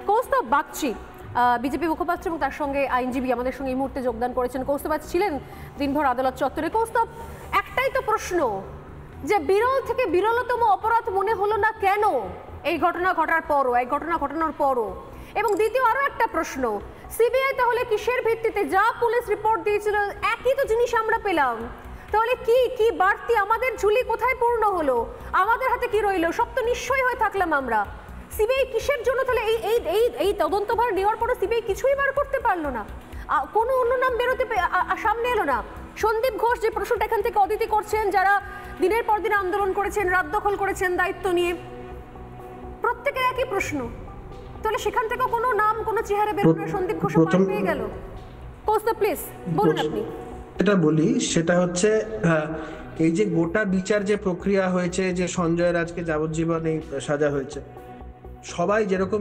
Kaustav Bagchi BJP মুখপাত্র এবং তার সঙ্গে আইনজীবী আমাদের সঙ্গে এই মুহূর্তে যোগদান করেছেন। কৌস্তব আজ ছিলেন দিনভর আদালত চত্বরে। কৌস্তব, একটাই তো প্রশ্ন যে বিরল থেকে বিরলতম অপরাধ মনে হলো না কেন এই ঘটনা ঘটানোর পরও? এবং দ্বিতীয় আরো একটা প্রশ্ন, সিবিআই তাহলে কিসের ভিত্তিতে যা পুলিশ রিপোর্ট দিয়েছিল একই তো জিনিস আমরা পেলাম, তাহলে কি বাড়তি আমাদের ঝুলি কোথায় পূর্ণ হলো? আমাদের হাতে কি রইলো? সব তো নিশ্চয়ই হয়ে থাকলাম আমরা। সিবিআই কিসের জন্য তাহলে এই তদন্তভার নেওয়ার পরে সিবিআই কিছুই বার করতে পারলো না? কোনো অন্য নাম বেরোতে সামনে এলো না? সন্দীপ ঘোষ যে প্রশ্নটা এখান থেকে অদিতি করছেন, যারা দিনের পর দিন আন্দোলন করেছেন, রাত দখল করেছেন দায়িত্ব নিয়ে, প্রত্যেকের একই প্রশ্ন। তাহলে সেখান থেকে কোনো নাম, কোনো চেহারা বেরোনো, সন্দীপ ঘোষ পেয়ে গেল। কৌস্তব প্লিজ বলুন আপনি। এটা বলি, সেটা হচ্ছে এই যে গোটা বিচার যে প্রক্রিয়া হয়েছে, যে সঞ্জয় রাজকে যাবজ্জীবন এই সাজা হয়েছে, সবাই যেরকম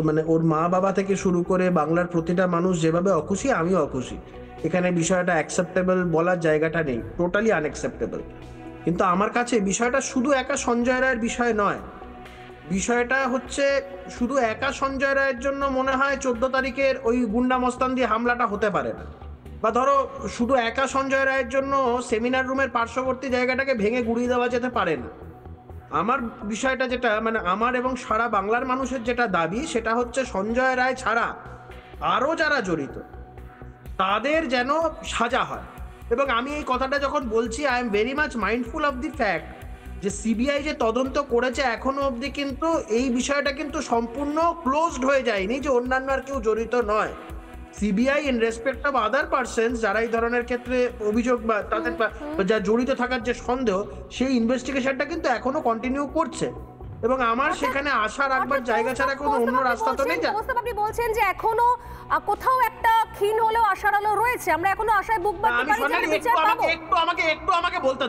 মানে ওর মা বাবা থেকে শুরু করে বাংলার প্রতিটা মানুষ যেভাবে অখুশি, আমিও অখুশি। এখানে বিষয়টা অ্যাকসেপ্টেবল বলার জায়গাটা নেই, টোটালি আনএক্সেপ্টেবল। কিন্তু আমার কাছে বিষয়টা শুধু একা সঞ্জয় রায়ের বিষয় নয়। বিষয়টা হচ্ছে শুধু একা সঞ্জয় রায়ের জন্য মনে হয় 14 তারিখের ওই গুন্ডা মস্তান দিয়ে হামলাটা হতে পারে না, বা ধরো শুধু একা সঞ্জয় রায়ের জন্য সেমিনার রুমের পার্শ্ববর্তী জায়গাটাকে ভেঙে গুড়িয়ে দেওয়া যেতে পারে না। আমার বিষয়টা যেটা, মানে আমার এবং সারা বাংলার মানুষের যেটা দাবি, সেটা হচ্ছে সঞ্জয় রায় ছাড়া আরো যারা জড়িত তাদের যেন সাজা হয়। এবং আমি এই কথাটা যখন বলছি, I am very much mindful of the fact যে সিবিআই যে তদন্ত করেছে এখনো অবধি কিন্তু এই বিষয়টা কিন্তু সম্পূর্ণ ক্লোজড হয়ে যায়নি যে অন্যান্য আর কেউ জড়িত নয়। CBI in respect of other persons যারা এই ধরনের ক্ষেত্রে অভিযোগ বা তাদের যা জড়িত থাকার যে সন্দেহ, সেই ইনভেস্টিগেশনটা কিন্তু এখনো কন্টিনিউ করছে। এবং আমার সেখানে আশা রাখবার জায়গা ছাড়া কোনো অন্য রাস্তা তো নেই। আপনি বলছেন যে এখনো কোথাও একটা ক্ষীণ হলেও আশার আলো রয়েছে, আমরা এখনো আশায় বুক বাঁধতে পারি যে বিচার পাবো। একটু আমাকে বলতে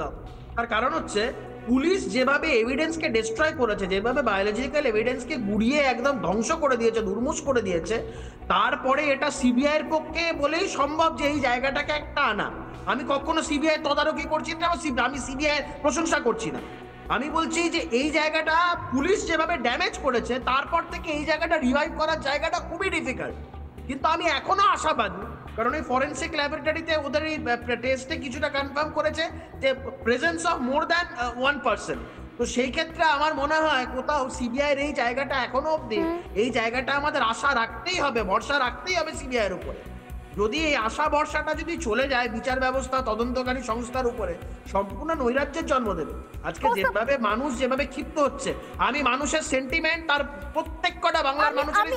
দাও। তার কারণ হচ্ছে পুলিশ যেভাবে এভিডেন্সকে ডিস্ট্রয় করেছে, যেভাবে বায়োলজিক্যাল এভিডেন্সকে গুড়িয়ে একদম ধ্বংস করে দিয়েছে, দুর্মুষ করে দিয়েছে, তারপরে এটা সিবিআই এর পক্ষে বলেই সম্ভব যে এই জায়গাটাকে একটা আনা। আমি কখনো সিবিআই তদারকি করছি না, আমি সিবিআই প্রশংসা করছি না। আমি বলছি যে এই জায়গাটা পুলিশ যেভাবে ড্যামেজ করেছে, তারপর থেকে এই জায়গাটা রিভাইভ করার জায়গাটা খুবই ডিফিকাল্ট। কিন্তু আমি এখনো আশাবাদী, কারণ এই ফরেন্সিক ল্যাবরেটরিতে ওদের এই টেস্টে কিছুটা কনফার্ম করেছে যে প্রেজেন্স অফ মোর দ্যান 1%। তো সেই ক্ষেত্রে আমার মনে হয় কোথাও সিবিআই এর এই জায়গাটা এখনো অবধি, এই জায়গাটা আমাদের আশা রাখতেই হবে, ভরসা রাখতেই হবে সিবিআই এর উপরে। যদি এই আশা ভরসাটা যদি চলে যায় বিচার ব্যবস্থা, তদন্তকারী সংস্থার উপরে, সম্পূর্ণ নৈরাজ্যের জন্ম দেবে। আজকে যেভাবে মানুষ যেভাবে ক্ষিপ্ত হচ্ছে, আমি মানুষের সেন্টিমেন্ট, তার প্রত্যেক কটা বাংলার মানুষের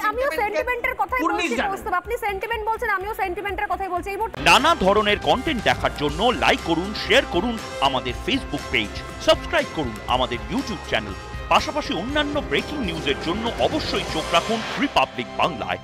সেন্টিমেন্টের কথাই বলছি। আপনি সেন্টিমেন্ট বলছেন, আমিও সেন্টিমেন্টের কথাই বলছি। নানা ধরনের কন্টেন্ট দেখার জন্য লাইক করুন, শেয়ার করুন আমাদের ফেসবুক পেজ, সাবস্ক্রাইব করুন আমাদের ইউটিউব চ্যানেল। পাশাপাশি অন্যান্য ব্রেকিং নিউজের জন্য অবশ্যই চোখ রাখুন রিপাবলিক বাংলায়।